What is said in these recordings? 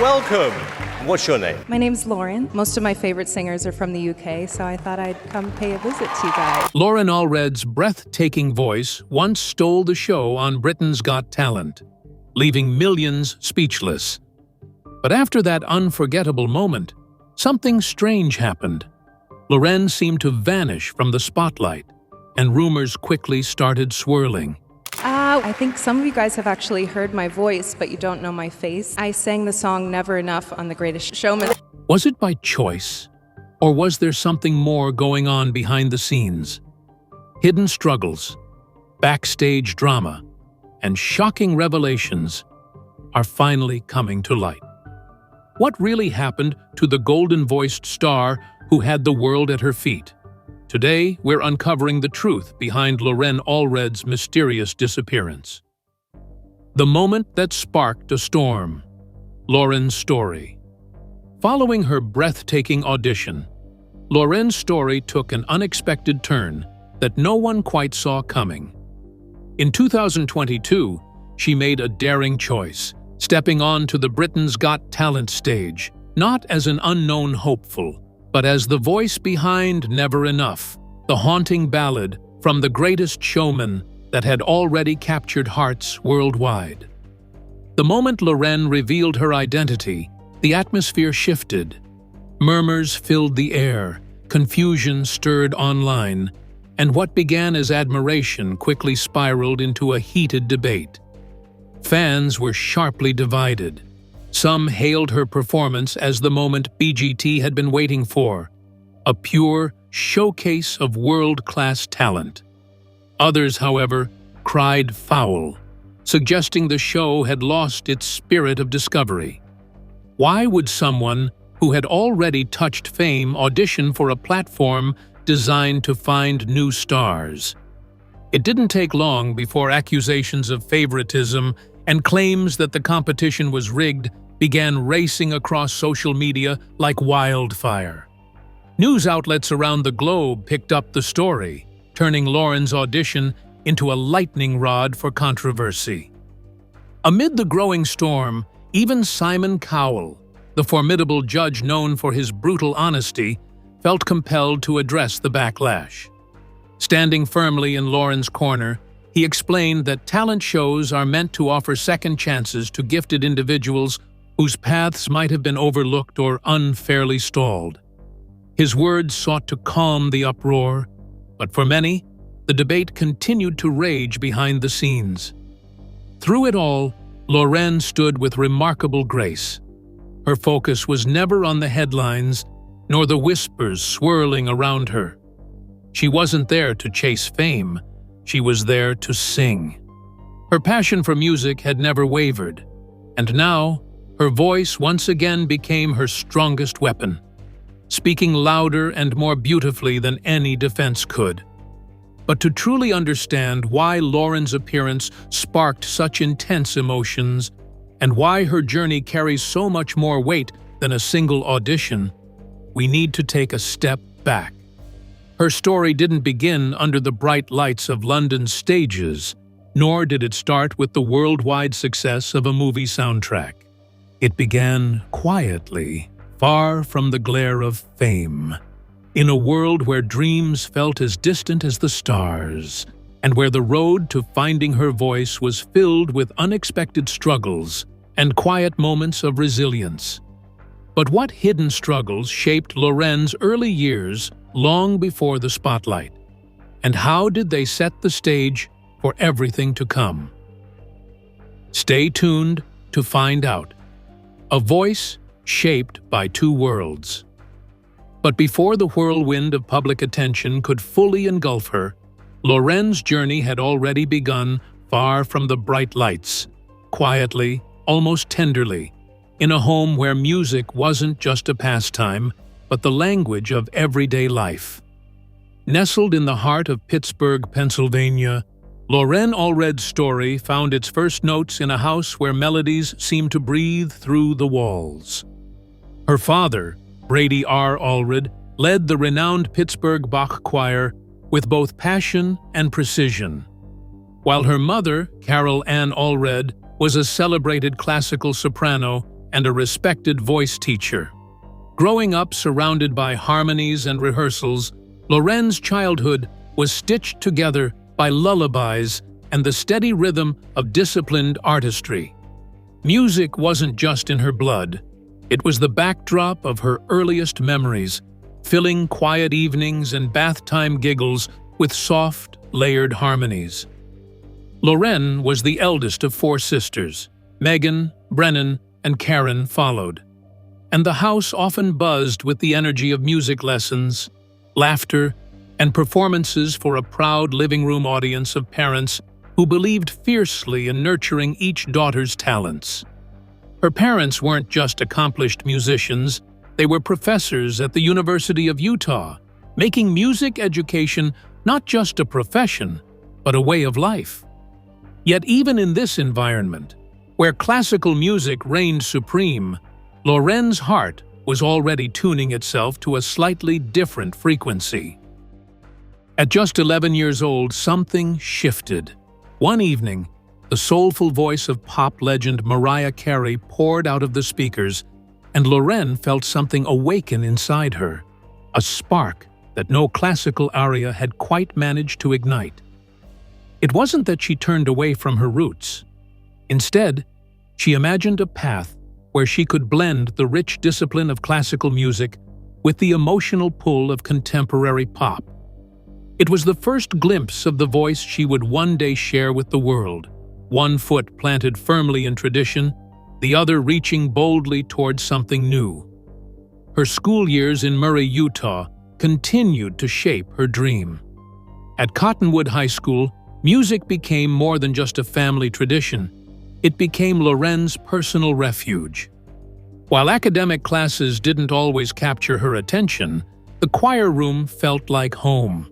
welcome. What's your name? My name's Loren. Most of my favorite singers are from the UK, so I thought I'd come pay a visit to you guys. Loren Allred's breathtaking voice once stole the show on Britain's Got Talent, leaving millions speechless. But after that unforgettable moment, something strange happened. Loren seemed to vanish from the spotlight, and rumors quickly started swirling. I think some of you guys have actually heard my voice, but you don't know my face. I sang the song Never Enough on The Greatest Showman. Was it by choice, or was there something more going on behind the scenes? Hidden struggles, backstage drama, and shocking revelations are finally coming to light. What really happened to the golden-voiced star who had the world at her feet? Today, we're uncovering the truth behind Loren Allred's mysterious disappearance. The moment that sparked a storm. Loren's story. Following her breathtaking audition, Loren's story took an unexpected turn that no one quite saw coming. In 2022, she made a daring choice, stepping on to the Britain's Got Talent stage, not as an unknown hopeful, but as the voice behind Never Enough, the haunting ballad from The Greatest Showman that had already captured hearts worldwide. The moment Loren revealed her identity, the atmosphere shifted. Murmurs filled the air, confusion stirred online, and what began as admiration quickly spiraled into a heated debate. Fans were sharply divided. Some hailed her performance as the moment BGT had been waiting for, a pure showcase of world-class talent. Others, however, cried foul, suggesting the show had lost its spirit of discovery. Why would someone who had already touched fame audition for a platform designed to find new stars? It didn't take long before accusations of favoritism and claims that the competition was rigged began racing across social media like wildfire. News outlets around the globe picked up the story, turning Loren's audition into a lightning rod for controversy. Amid the growing storm, even Simon Cowell, the formidable judge known for his brutal honesty, felt compelled to address the backlash. Standing firmly in Loren's corner, he explained that talent shows are meant to offer second chances to gifted individuals whose paths might have been overlooked or unfairly stalled. His words sought to calm the uproar, but for many, the debate continued to rage behind the scenes. Through it all, Loren stood with remarkable grace. Her focus was never on the headlines, nor the whispers swirling around her. She wasn't there to chase fame, she was there to sing. Her passion for music had never wavered, and now, her voice once again became her strongest weapon, speaking louder and more beautifully than any defense could. But to truly understand why Loren's appearance sparked such intense emotions, and why her journey carries so much more weight than a single audition, we need to take a step back. Her story didn't begin under the bright lights of London's stages, nor did it start with the worldwide success of a movie soundtrack. It began quietly, far from the glare of fame, in a world where dreams felt as distant as the stars, and where the road to finding her voice was filled with unexpected struggles and quiet moments of resilience. But what hidden struggles shaped Loren's early years long before the spotlight? And how did they set the stage for everything to come? Stay tuned to find out. A voice shaped by two worlds. But before the whirlwind of public attention could fully engulf her, Lorens' journey had already begun far from the bright lights, quietly, almost tenderly, in a home where music wasn't just a pastime, but the language of everyday life. Nestled in the heart of Pittsburgh, Pennsylvania, Loren Allred's story found its first notes in a house where melodies seemed to breathe through the walls. Her father, Brady R. Allred, led the renowned Pittsburgh Bach Choir with both passion and precision, while her mother, Carol Ann Allred, was a celebrated classical soprano and a respected voice teacher. Growing up surrounded by harmonies and rehearsals, Loren's childhood was stitched together by lullabies and the steady rhythm of disciplined artistry. Music wasn't just in her blood. It was the backdrop of her earliest memories, filling quiet evenings and bath time giggles with soft, layered harmonies. Loren was the eldest of 4 sisters. Megan, Brennan, and Karen followed. And the house often buzzed with the energy of music lessons, laughter, and performances for a proud living room audience of parents who believed fiercely in nurturing each daughter's talents. Her parents weren't just accomplished musicians, they were professors at the University of Utah, making music education not just a profession, but a way of life. Yet even in this environment, where classical music reigned supreme, Loren's heart was already tuning itself to a slightly different frequency. At just 11 years old, something shifted. One evening, the soulful voice of pop legend Mariah Carey poured out of the speakers, and Loren felt something awaken inside her, a spark that no classical aria had quite managed to ignite. It wasn't that she turned away from her roots. Instead, she imagined a path where she could blend the rich discipline of classical music with the emotional pull of contemporary pop. It was the first glimpse of the voice she would one day share with the world, one foot planted firmly in tradition, the other reaching boldly towards something new. Her school years in Murray, Utah, continued to shape her dream. At Cottonwood High School, music became more than just a family tradition. It became Loren's personal refuge. While academic classes didn't always capture her attention, the choir room felt like home.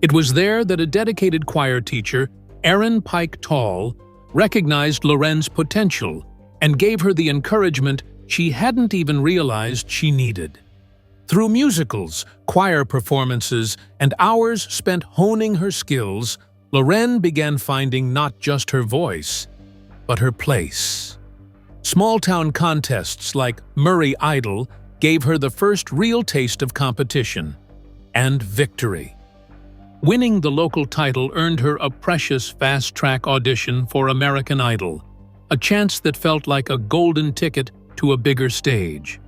It was there that a dedicated choir teacher, Aaron Pike Tall, recognized Loren's potential and gave her the encouragement she hadn't even realized she needed. Through musicals, choir performances, and hours spent honing her skills, Loren began finding not just her voice, but her place. Small-town contests like Murray Idol gave her the first real taste of competition and victory. Winning the local title earned her a precious fast-track audition for American Idol, a chance that felt like a golden ticket to a bigger stage.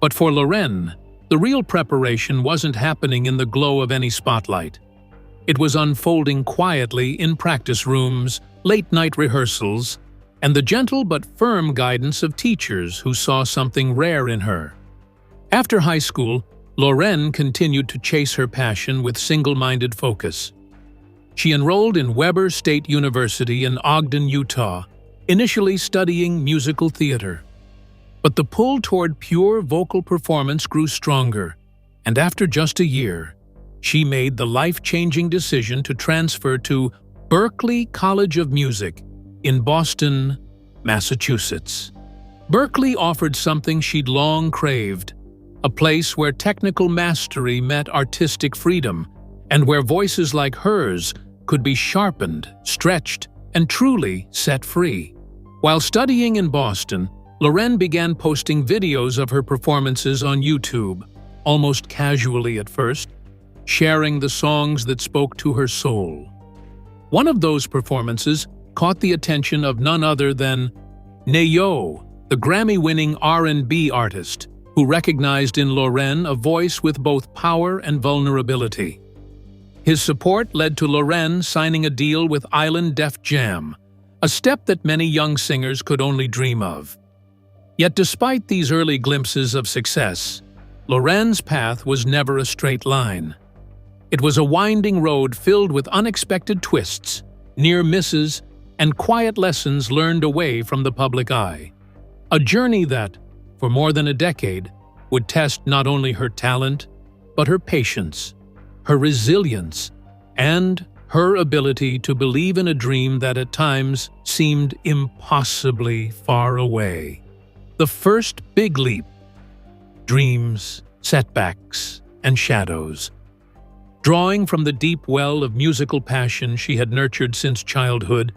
But for Loren, the real preparation wasn't happening in the glow of any spotlight. It was unfolding quietly in practice rooms, late-night rehearsals, and the gentle but firm guidance of teachers who saw something rare in her. After high school, Loren continued to chase her passion with single-minded focus. She enrolled in Weber State University in Ogden, Utah, initially studying musical theater. But the pull toward pure vocal performance grew stronger, and after just a year, she made the life-changing decision to transfer to Berklee College of Music in Boston, Massachusetts. Berklee offered something she'd long craved, a place where technical mastery met artistic freedom, and where voices like hers could be sharpened, stretched, and truly set free. While studying in Boston, Loren began posting videos of her performances on YouTube, almost casually at first, sharing the songs that spoke to her soul. One of those performances caught the attention of none other than Neyo, the Grammy-winning R&B artist, who recognized in Loren a voice with both power and vulnerability. His support led to Loren signing a deal with Island Def Jam, a step that many young singers could only dream of. Yet despite these early glimpses of success, Loren's path was never a straight line. It was a winding road filled with unexpected twists, near misses, and quiet lessons learned away from the public eye. A journey that, for more than a decade, would test not only her talent, but her patience, her resilience, and her ability to believe in a dream that at times seemed impossibly far away. The first big leap. Dreams, setbacks, and shadows. Drawing from the deep well of musical passion she had nurtured since childhood,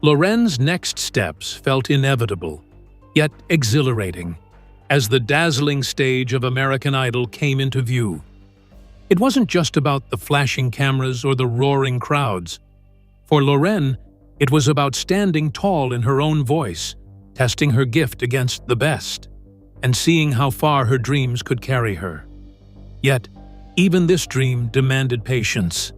Loren's next steps felt inevitable. yet exhilarating, as the dazzling stage of American Idol came into view. It wasn't just about the flashing cameras or the roaring crowds. For Loren, it was about standing tall in her own voice, testing her gift against the best, and seeing how far her dreams could carry her. Yet, even this dream demanded patience.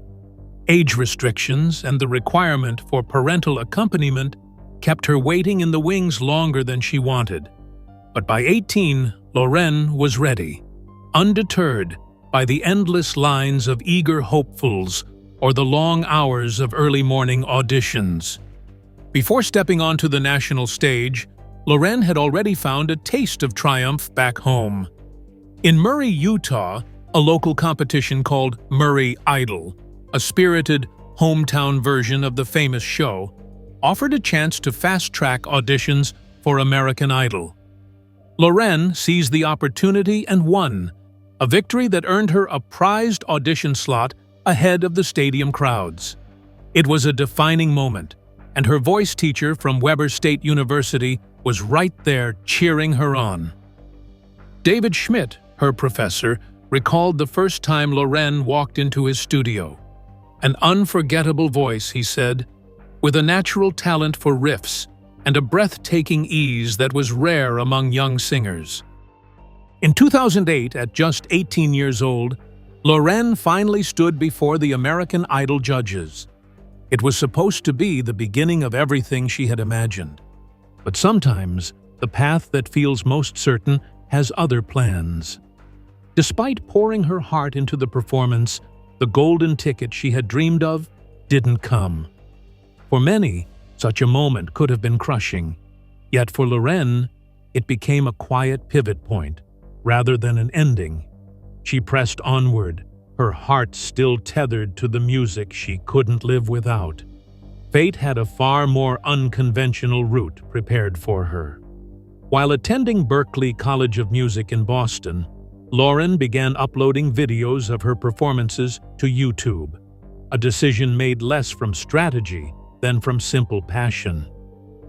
Age restrictions and the requirement for parental accompaniment kept her waiting in the wings longer than she wanted. But by 18, Loren was ready, undeterred by the endless lines of eager hopefuls or the long hours of early morning auditions. Before stepping onto the national stage, Loren had already found a taste of triumph back home. In Murray, Utah, a local competition called Murray Idol, a spirited, hometown version of the famous show, offered a chance to fast-track auditions for American Idol. Loren seized the opportunity and won, a victory that earned her a prized audition slot ahead of the stadium crowds. It was a defining moment, and her voice teacher from Weber State University was right there cheering her on. David Schmidt, her professor, recalled the first time Loren walked into his studio. An unforgettable voice, he said, with a natural talent for riffs and a breathtaking ease that was rare among young singers. In 2008, at just 18 years old, Loren finally stood before the American Idol judges. It was supposed to be the beginning of everything she had imagined. But sometimes, the path that feels most certain has other plans. Despite pouring her heart into the performance, the golden ticket she had dreamed of didn't come. For many, such a moment could have been crushing. Yet for Loren, it became a quiet pivot point, rather than an ending. She pressed onward, her heart still tethered to the music she couldn't live without. Fate had a far more unconventional route prepared for her. While attending Berklee College of Music in Boston, Loren began uploading videos of her performances to YouTube, a decision made less from strategy than from simple passion.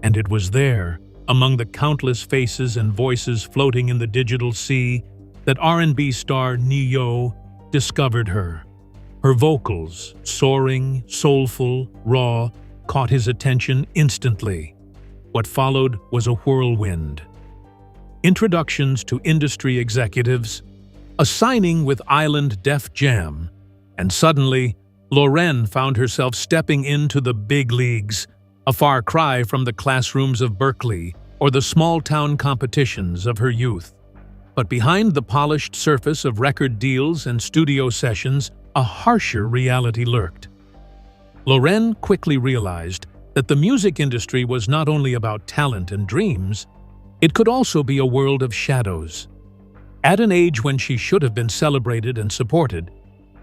And it was there, among the countless faces and voices floating in the digital sea, that R&B star Ne-Yo discovered her. Her vocals, soaring, soulful, raw, caught his attention instantly. What followed was a whirlwind. Introductions to industry executives, a signing with Island Def Jam, and suddenly, Loren found herself stepping into the big leagues, a far cry from the classrooms of Berklee or the small-town competitions of her youth. But behind the polished surface of record deals and studio sessions, a harsher reality lurked. Loren quickly realized that the music industry was not only about talent and dreams, it could also be a world of shadows. At an age when she should have been celebrated and supported,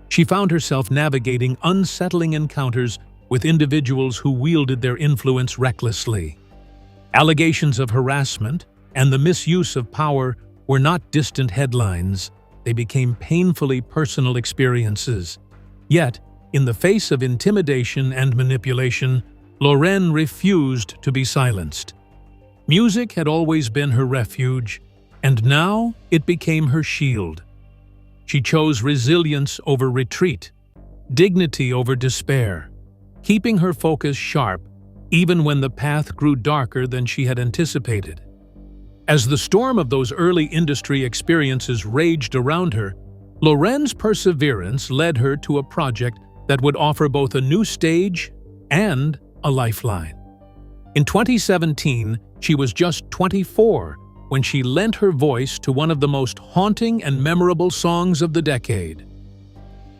she found herself navigating unsettling encounters with individuals who wielded their influence recklessly. Allegations of harassment and the misuse of power were not distant headlines, they became painfully personal experiences. Yet, in the face of intimidation and manipulation, Loren refused to be silenced. Music had always been her refuge, and now it became her shield. She chose resilience over retreat, dignity over despair, keeping her focus sharp even when the path grew darker than she had anticipated. As the storm of those early industry experiences raged around her, Loren's perseverance led her to a project that would offer both a new stage and a lifeline. In 2017, she was just 24 when she lent her voice to one of the most haunting and memorable songs of the decade.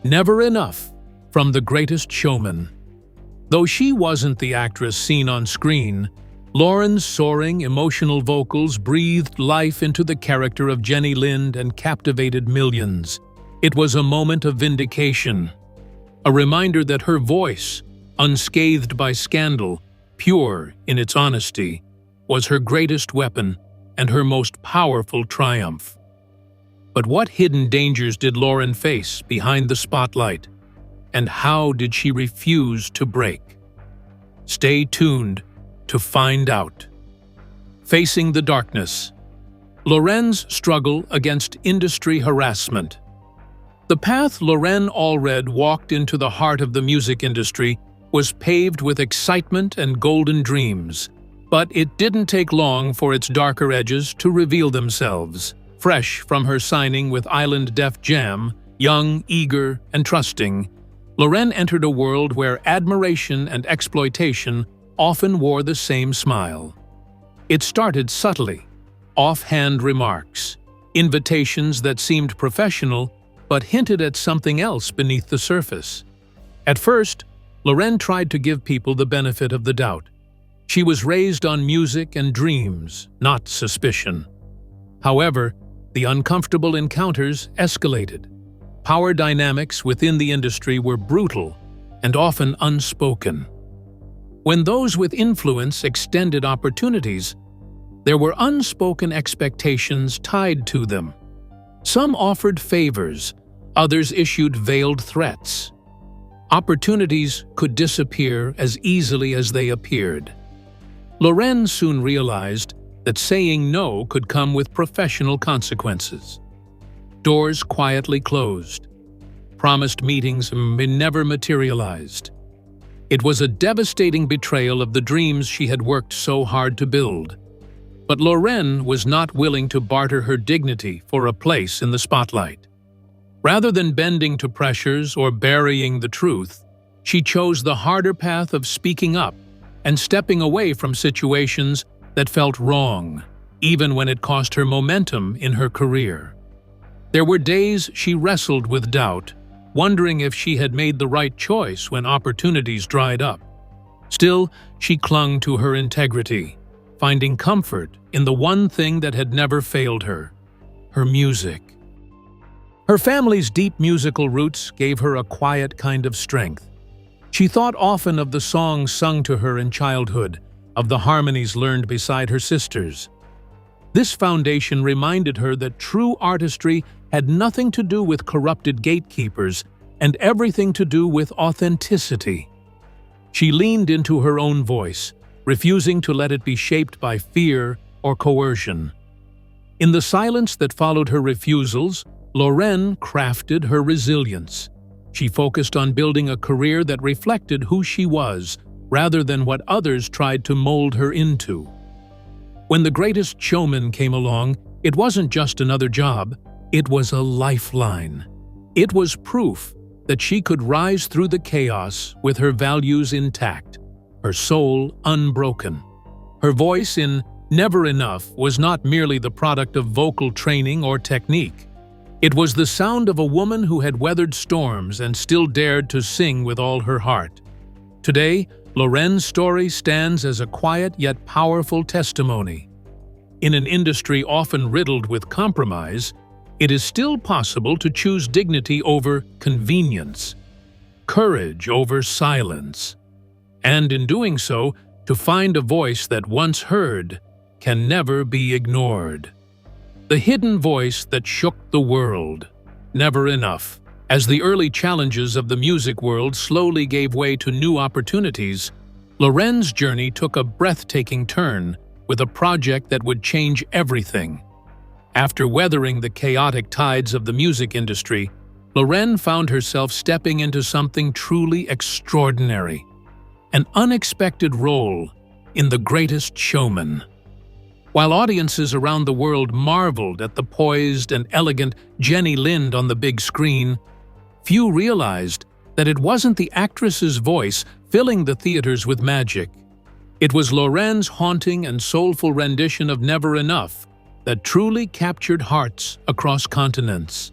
Never Enough, from The Greatest Showman. Though she wasn't the actress seen on screen, Loren's soaring, emotional vocals breathed life into the character of Jenny Lind and captivated millions. It was a moment of vindication, a reminder that her voice, unscathed by scandal, pure in its honesty, was her greatest weapon and her most powerful triumph. But what hidden dangers did Loren face behind the spotlight? And how did she refuse to break? Stay tuned to find out. Facing the darkness. Loren's struggle against industry harassment. The path Loren Allred walked into the heart of the music industry was paved with excitement and golden dreams, but it didn't take long for its darker edges to reveal themselves. Fresh from her signing with Island Def Jam, young, eager, and trusting, Loren entered a world where admiration and exploitation often wore the same smile. It started subtly, offhand remarks, invitations that seemed professional but hinted at something else beneath the surface. At first, Loren tried to give people the benefit of the doubt. She was raised on music and dreams, not suspicion. However, the uncomfortable encounters escalated. Power dynamics within the industry were brutal and often unspoken. When those with influence extended opportunities, there were unspoken expectations tied to them. Some offered favors, others issued veiled threats. Opportunities could disappear as easily as they appeared. Loren soon realized that saying no could come with professional consequences. Doors quietly closed. Promised meetings never materialized. It was a devastating betrayal of the dreams she had worked so hard to build. But Loren was not willing to barter her dignity for a place in the spotlight. Rather than bending to pressures or burying the truth, she chose the harder path of speaking up and stepping away from situations that felt wrong, even when it cost her momentum in her career. There were days she wrestled with doubt, wondering if she had made the right choice when opportunities dried up. Still, she clung to her integrity, finding comfort in the one thing that had never failed her: her music. Her family's deep musical roots gave her a quiet kind of strength. She thought often of the songs sung to her in childhood, of the harmonies learned beside her sisters. This foundation reminded her that true artistry had nothing to do with corrupted gatekeepers and everything to do with authenticity. She leaned into her own voice, refusing to let it be shaped by fear or coercion. In the silence that followed her refusals, Loren crafted her resilience. She focused on building a career that reflected who she was, rather than what others tried to mold her into. When The Greatest Showman came along, it wasn't just another job, it was a lifeline. It was proof that she could rise through the chaos with her values intact, her soul unbroken. Her voice in Never Enough was not merely the product of vocal training or technique. It was the sound of a woman who had weathered storms and still dared to sing with all her heart. Today, Loren's story stands as a quiet yet powerful testimony. In an industry often riddled with compromise, it is still possible to choose dignity over convenience, courage over silence, and in doing so, to find a voice that once heard can never be ignored. The hidden voice that shook the world. Never enough. As the early challenges of the music world slowly gave way to new opportunities, Lorens' journey took a breathtaking turn with a project that would change everything. After weathering the chaotic tides of the music industry, Loren found herself stepping into something truly extraordinary. An unexpected role in The Greatest Showman. While audiences around the world marveled at the poised and elegant Jenny Lind on the big screen, few realized that it wasn't the actress's voice filling the theaters with magic. It was Loren's haunting and soulful rendition of Never Enough that truly captured hearts across continents.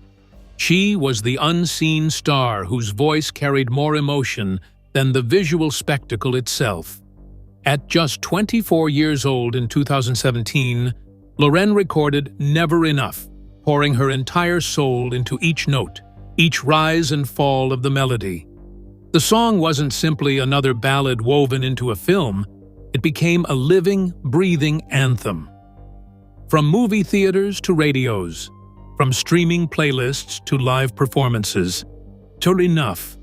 She was the unseen star whose voice carried more emotion than the visual spectacle itself. At just 24 years old in 2017, Loren recorded Never Enough, pouring her entire soul into each note, each rise and fall of the melody. The song wasn't simply another ballad woven into a film, it became a living, breathing anthem. From movie theaters to radios, from streaming playlists to live performances, Never Enough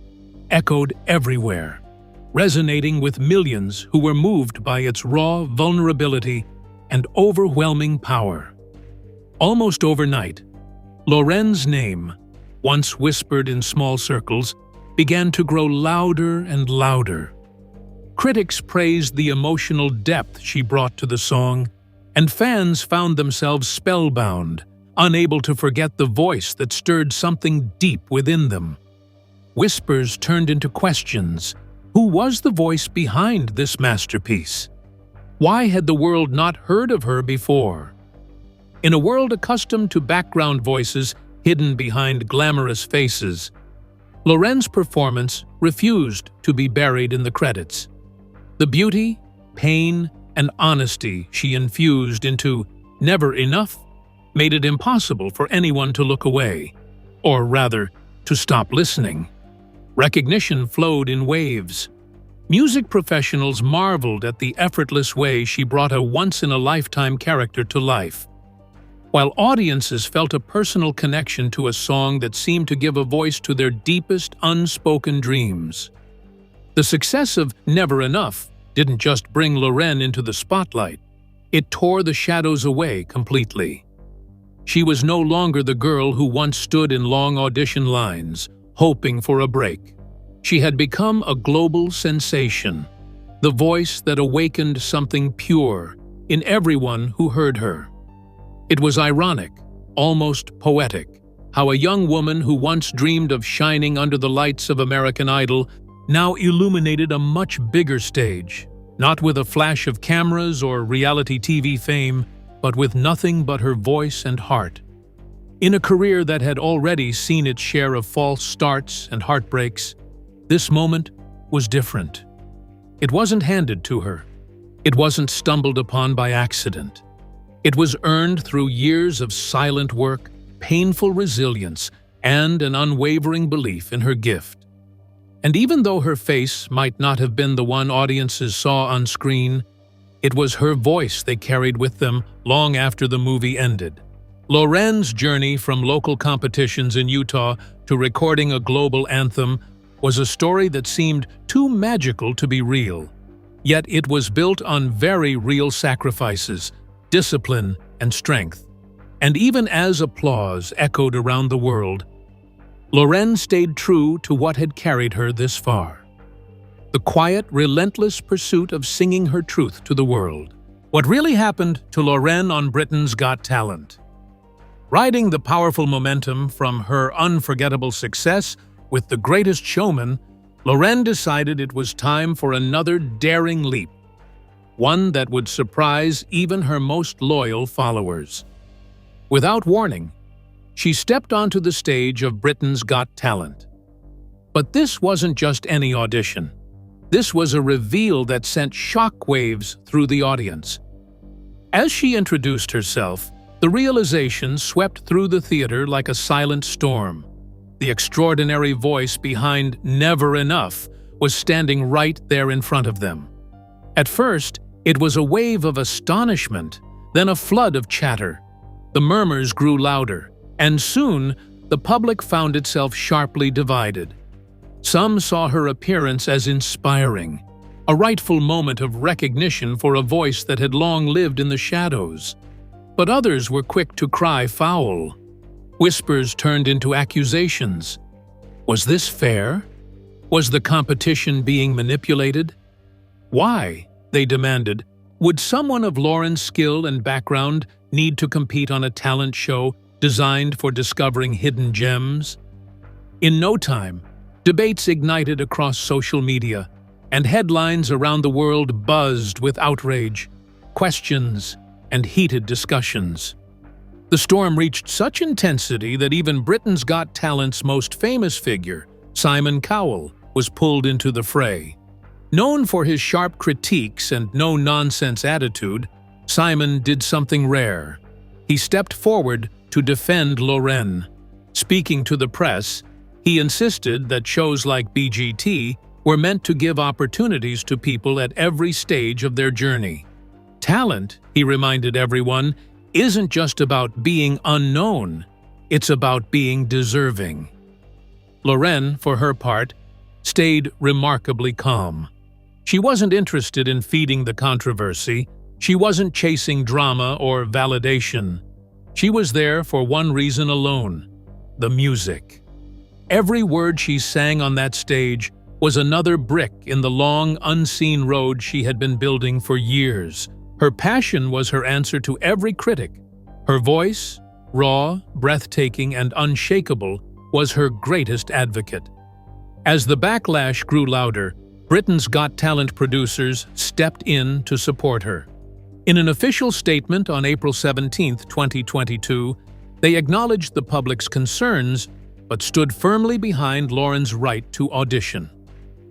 echoed everywhere, resonating with millions who were moved by its raw vulnerability and overwhelming power. Almost overnight, Loren's name, once whispered in small circles, began to grow louder and louder. Critics praised the emotional depth she brought to the song, and fans found themselves spellbound, unable to forget the voice that stirred something deep within them. Whispers turned into questions. Who was the voice behind this masterpiece? Why had the world not heard of her before? In a world accustomed to background voices hidden behind glamorous faces, Loren's performance refused to be buried in the credits. The beauty, pain, and honesty she infused into Never Enough made it impossible for anyone to look away, or rather, to stop listening. Recognition flowed in waves. Music professionals marveled at the effortless way she brought a once-in-a-lifetime character to life, while audiences felt a personal connection to a song that seemed to give a voice to their deepest unspoken dreams. The success of Never Enough didn't just bring Loren into the spotlight, it tore the shadows away completely. She was no longer the girl who once stood in long audition lines, hoping for a break. She had become a global sensation, the voice that awakened something pure in everyone who heard her. It was ironic, almost poetic, how a young woman who once dreamed of shining under the lights of American Idol now illuminated a much bigger stage, not with a flash of cameras or reality TV fame, but with nothing but her voice and heart. In a career that had already seen its share of false starts and heartbreaks, this moment was different. It wasn't handed to her. It wasn't stumbled upon by accident. It was earned through years of silent work, painful resilience, and an unwavering belief in her gift. And even though her face might not have been the one audiences saw on screen, it was her voice they carried with them long after the movie ended. Lorens' journey from local competitions in Utah to recording a global anthem was a story that seemed too magical to be real. Yet it was built on very real sacrifices, discipline, and strength. And even as applause echoed around the world, Loren stayed true to what had carried her this far. The quiet, relentless pursuit of singing her truth to the world. What really happened to Loren on Britain's Got Talent? Riding the powerful momentum from her unforgettable success with The Greatest Showman, Loren decided it was time for another daring leap, one that would surprise even her most loyal followers. Without warning, she stepped onto the stage of Britain's Got Talent. But this wasn't just any audition. This was a reveal that sent shockwaves through the audience. As she introduced herself, the realization swept through the theater like a silent storm. The extraordinary voice behind Never Enough was standing right there in front of them. At first, it was a wave of astonishment, then a flood of chatter. The murmurs grew louder, and soon the public found itself sharply divided. Some saw her appearance as inspiring, a rightful moment of recognition for a voice that had long lived in the shadows. But others were quick to cry foul. Whispers turned into accusations. Was this fair? Was the competition being manipulated? Why, they demanded, would someone of Loren's skill and background need to compete on a talent show designed for discovering hidden gems? In no time, debates ignited across social media, and headlines around the world buzzed with outrage, questions, and heated discussions. The storm reached such intensity that even Britain's Got Talent's most famous figure, Simon Cowell, was pulled into the fray. Known for his sharp critiques and no-nonsense attitude, Simon did something rare. He stepped forward to defend Loren. Speaking to the press, he insisted that shows like BGT were meant to give opportunities to people at every stage of their journey. Talent, he reminded everyone, isn't just about being unknown, it's about being deserving. Loren, for her part, stayed remarkably calm. She wasn't interested in feeding the controversy, She wasn't chasing drama or validation. She was there for one reason alone: the music. Every word she sang on that stage was another brick in the long, unseen road she had been building for years. Her passion was her answer to every critic. Her voice, raw, breathtaking, and unshakable, was her greatest advocate. As the backlash grew louder, Britain's Got Talent producers stepped in to support her. In an official statement on April 17, 2022, they acknowledged the public's concerns but stood firmly behind Loren's right to audition.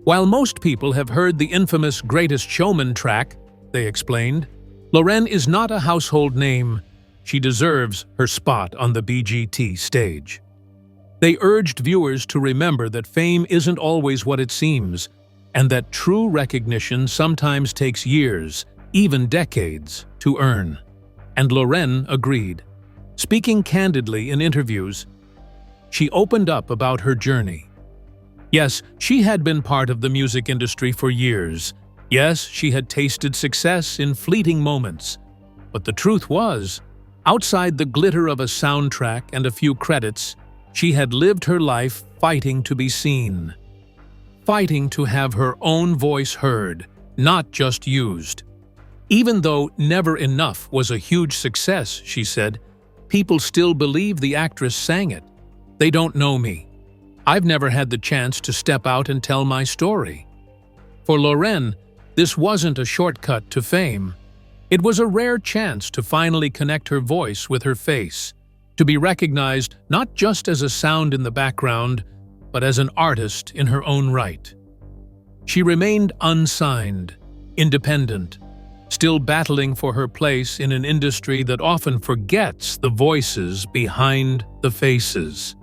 While most people have heard the infamous Greatest Showman track, they explained, Loren is not a household name. She deserves her spot on the BGT stage. They urged viewers to remember that fame isn't always what it seems, and that true recognition sometimes takes years, even decades, to earn. And Loren agreed. Speaking candidly in interviews, she opened up about her journey. Yes, she had been part of the music industry for years. Yes, she had tasted success in fleeting moments. But the truth was, outside the glitter of a soundtrack and a few credits, she had lived her life fighting to be seen. Fighting to have her own voice heard, not just used. Even though Never Enough was a huge success, she said, people still believe the actress sang it. They don't know me. I've never had the chance to step out and tell my story. For Loren, this wasn't a shortcut to fame. It was a rare chance to finally connect her voice with her face, to be recognized not just as a sound in the background, but as an artist in her own right. She remained unsigned, independent, still battling for her place in an industry that often forgets the voices behind the faces.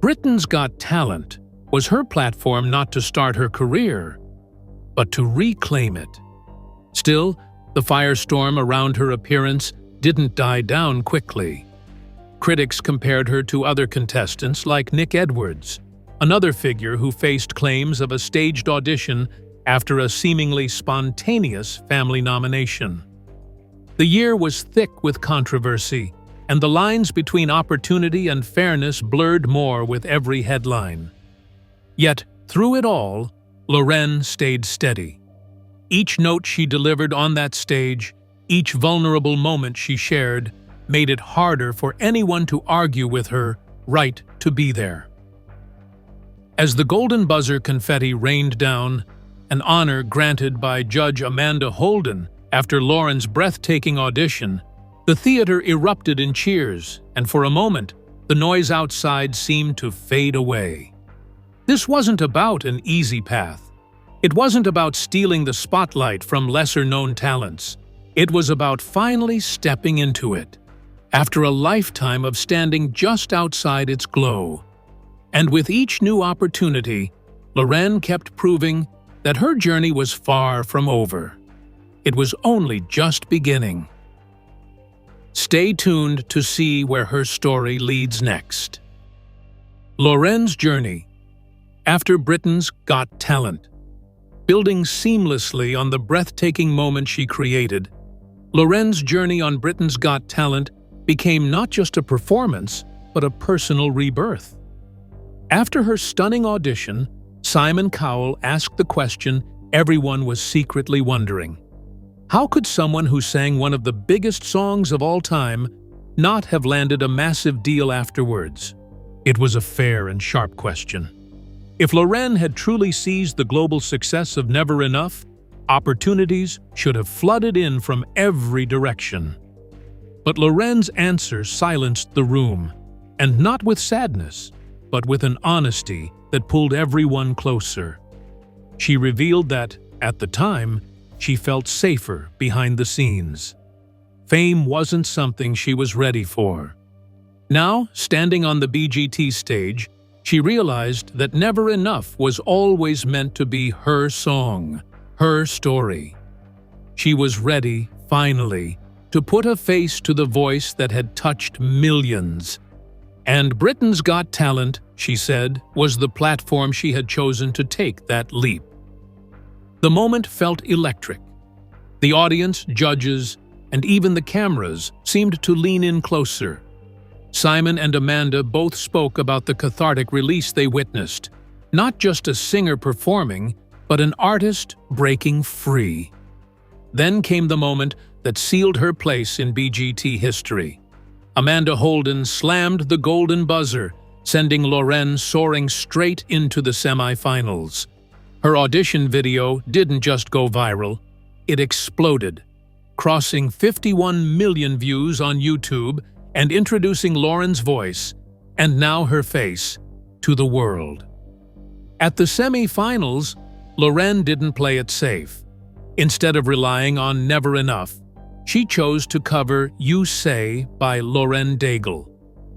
Britain's Got Talent was her platform not to start her career, but to reclaim it. Still, the firestorm around her appearance didn't die down quickly. Critics compared her to other contestants like Nick Edwards, another figure who faced claims of a staged audition after a seemingly spontaneous family nomination. The year was thick with controversy, and the lines between opportunity and fairness blurred more with every headline. Yet, through it all, Loren stayed steady. Each note she delivered on that stage, each vulnerable moment she shared, made it harder for anyone to argue with her right to be there. As the golden buzzer confetti rained down, an honor granted by Judge Amanda Holden after Loren's breathtaking audition, the theater erupted in cheers, and for a moment, the noise outside seemed to fade away. This wasn't about an easy path. It wasn't about stealing the spotlight from lesser-known talents. It was about finally stepping into it, after a lifetime of standing just outside its glow. And with each new opportunity, Loren kept proving that her journey was far from over. It was only just beginning. Stay tuned to see where her story leads next. Lorens Journey. After Britain's Got Talent. Building seamlessly on the breathtaking moment she created, Loren's journey on Britain's Got Talent became not just a performance, but a personal rebirth. After her stunning audition, Simon Cowell asked the question everyone was secretly wondering. How could someone who sang one of the biggest songs of all time not have landed a massive deal afterwards? It was a fair and sharp question. If Loren had truly seized the global success of Never Enough, opportunities should have flooded in from every direction. But Loren's answer silenced the room, and not with sadness, but with an honesty that pulled everyone closer. She revealed that, at the time, she felt safer behind the scenes. Fame wasn't something she was ready for. Now, standing on the BGT stage, she realized that Never Enough was always meant to be her song, her story. She was ready, finally, to put a face to the voice that had touched millions. And Britain's Got Talent, she said, was the platform she had chosen to take that leap. The moment felt electric. The audience, judges, and even the cameras seemed to lean in closer. Simon and Amanda both spoke about the cathartic release they witnessed. Not just a singer performing, but an artist breaking free. Then came the moment that sealed her place in BGT history. Amanda Holden slammed the golden buzzer, sending Loren soaring straight into the semifinals. Her audition video didn't just go viral, it exploded, crossing 51 million views on YouTube and introducing Loren's voice, and now her face, to the world. At the semi-finals, Loren didn't play it safe. Instead of relying on Never Enough, she chose to cover You Say by Loren Daigle,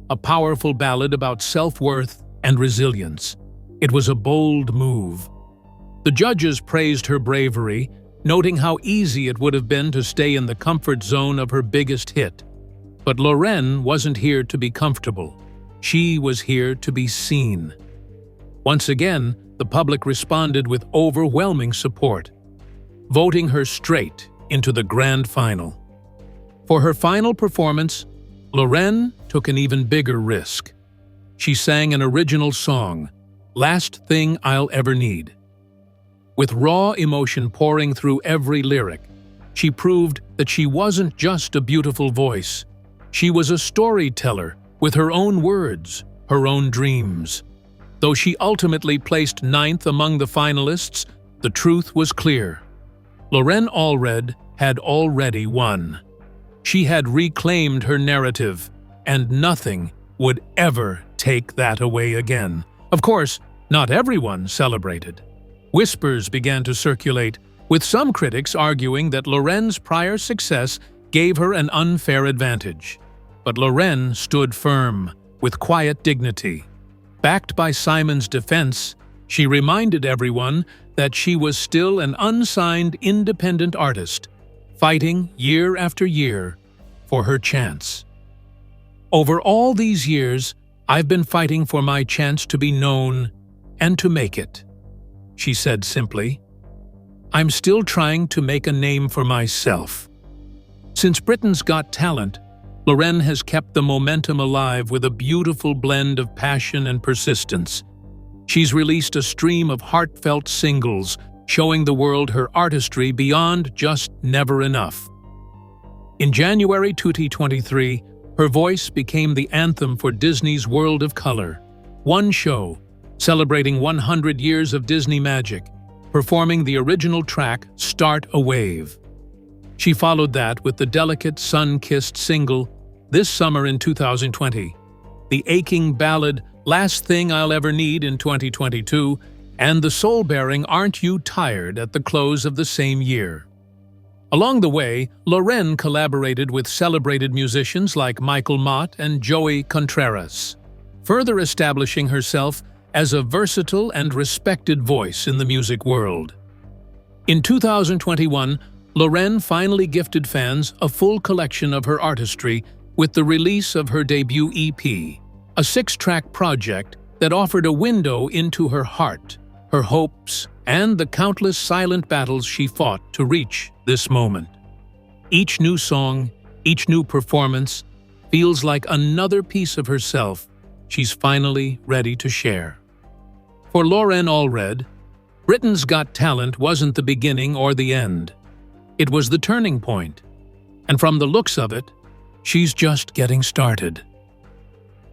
a powerful ballad about self-worth and resilience. It was a bold move. The judges praised her bravery, noting how easy it would have been to stay in the comfort zone of her biggest hit. But Loren wasn't here to be comfortable. She was here to be seen. Once again, the public responded with overwhelming support, voting her straight into the grand final. For her final performance, Loren took an even bigger risk. She sang an original song, Last Thing I'll Ever Need. With raw emotion pouring through every lyric, she proved that she wasn't just a beautiful voice. She was a storyteller with her own words, her own dreams. Though she ultimately placed 9th among the finalists, the truth was clear. Loren Allred had already won. She had reclaimed her narrative, and nothing would ever take that away again. Of course, not everyone celebrated. Whispers began to circulate, with some critics arguing that Loren's prior success gave her an unfair advantage. But Loren stood firm, with quiet dignity. Backed by Simon's defense, she reminded everyone that she was still an unsigned independent artist, fighting year after year for her chance. Over all these years, I've been fighting for my chance to be known and to make it, she said simply. I'm still trying to make a name for myself. Since Britain's Got Talent, Loren has kept the momentum alive with a beautiful blend of passion and persistence. She's released a stream of heartfelt singles, showing the world her artistry beyond just Never Enough. In January 2023, her voice became the anthem for Disney's World of Color, one show celebrating 100 years of Disney magic, performing the original track Start a Wave. She followed that with the delicate, sun-kissed single This Summer in 2020, the aching ballad Last Thing I'll Ever Need in 2022, and the soul-bearing Aren't You Tired at the close of the same year. Along the way, Loren collaborated with celebrated musicians like Michael Mott and Joey Contreras, further establishing herself as a versatile and respected voice in the music world. In 2021, Loren finally gifted fans a full collection of her artistry with the release of her debut EP, a 6-track project that offered a window into her heart, her hopes, and the countless silent battles she fought to reach this moment. Each new song, each new performance, feels like another piece of herself she's finally ready to share. For Loren Allred, Britain's Got Talent wasn't the beginning or the end. It was the turning point. And from the looks of it, she's just getting started.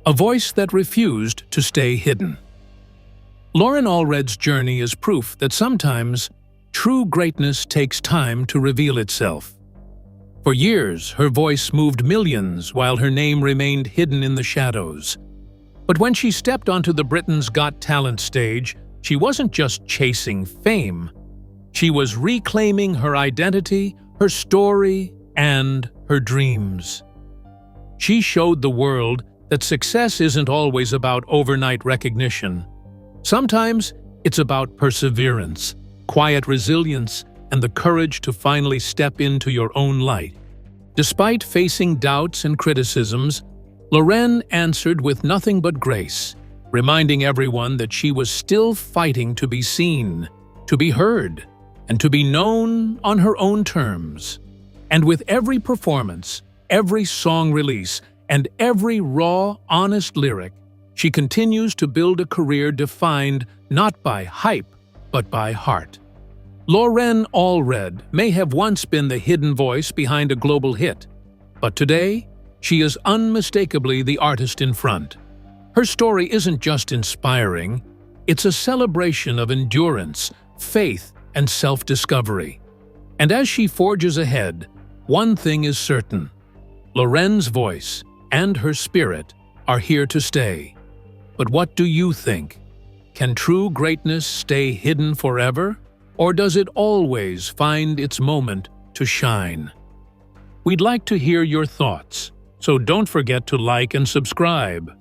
A voice that refused to stay hidden. Loren Allred's journey is proof that sometimes true greatness takes time to reveal itself. For years, her voice moved millions while her name remained hidden in the shadows. But when she stepped onto the Britain's Got Talent stage, she wasn't just chasing fame. She was reclaiming her identity, her story, and her dreams. She showed the world that success isn't always about overnight recognition. Sometimes it's about perseverance, quiet resilience, and the courage to finally step into your own light. Despite facing doubts and criticisms, Loren answered with nothing but grace, reminding everyone that she was still fighting to be seen, to be heard, and to be known on her own terms. And with every performance, every song release, and every raw, honest lyric, she continues to build a career defined not by hype, but by heart. Loren Allred may have once been the hidden voice behind a global hit, but today, she is unmistakably the artist in front. Her story isn't just inspiring, it's a celebration of endurance, faith, and self-discovery. And as she forges ahead, one thing is certain: Loren's voice and her spirit are here to stay. But what do you think? Can true greatness stay hidden forever? Or does it always find its moment to shine? We'd like to hear your thoughts, so don't forget to like and subscribe.